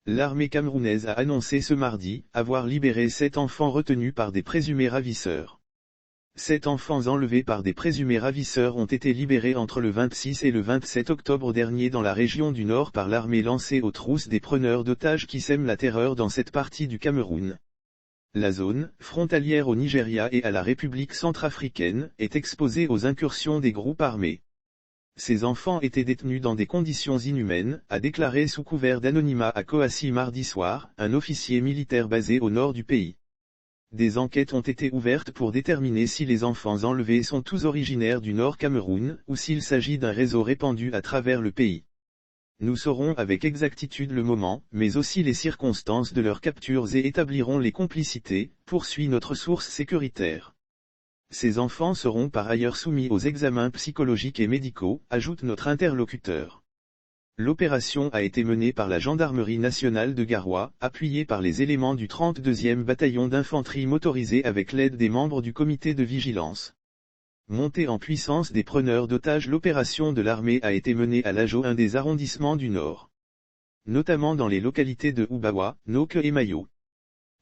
L'armée camerounaise a annoncé ce mardi avoir libéré 7 enfants retenus par des présumés ravisseurs. 7 enfants enlevés par des présumés ravisseurs ont été libérés entre le 26 et le 27 octobre dernier dans la région du Nord par l'armée lancée aux trousses des preneurs d'otages qui sèment la terreur dans cette partie du Cameroun. La zone, frontalière au Nigeria et à la République centrafricaine, est exposée aux incursions des groupes armés. Ces enfants étaient détenus dans des conditions inhumaines, a déclaré sous couvert d'anonymat à Kouassi mardi soir, un officier militaire basé au nord du pays. Des enquêtes ont été ouvertes pour déterminer si les enfants enlevés sont tous originaires du Nord Cameroun, ou s'il s'agit d'un réseau répandu à travers le pays. Nous saurons avec exactitude le moment, mais aussi les circonstances de leurs captures et établirons les complicités, poursuit notre source sécuritaire. Ces enfants seront par ailleurs soumis aux examens psychologiques et médicaux, ajoute notre interlocuteur. L'opération a été menée par la Gendarmerie nationale de Garoua, appuyée par les éléments du 32e bataillon d'infanterie motorisée avec l'aide des membres du comité de vigilance. Montée en puissance des preneurs d'otages, l'opération de l'armée a été menée à l'Ajo, un des arrondissements du Nord. Notamment dans les localités de Oubawa, Noke et Mayo.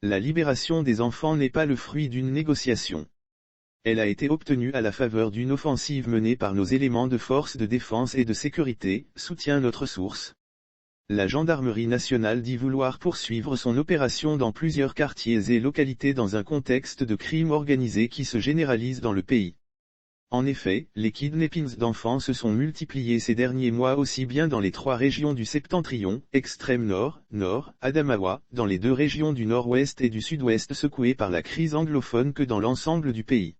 La libération des enfants n'est pas le fruit d'une négociation. Elle a été obtenue à la faveur d'une offensive menée par nos éléments de force de défense et de sécurité, soutient notre source. La gendarmerie nationale dit vouloir poursuivre son opération dans plusieurs quartiers et localités dans un contexte de crime organisé qui se généralise dans le pays. En effet, les kidnappings d'enfants se sont multipliés ces derniers mois aussi bien dans les 3 régions du septentrion, extrême nord, nord, Adamawa, dans les 2 régions du nord-ouest et du sud-ouest secouées par la crise anglophone que dans l'ensemble du pays.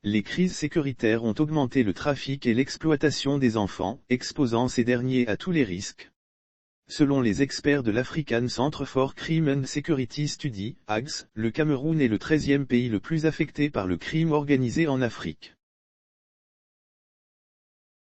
Les crises sécuritaires ont augmenté le trafic et l'exploitation des enfants, exposant ces derniers à tous les risques. Selon les experts de l'African Center for Crime and Security Study, ACS, le Cameroun est le 13e pays le plus affecté par le crime organisé en Afrique.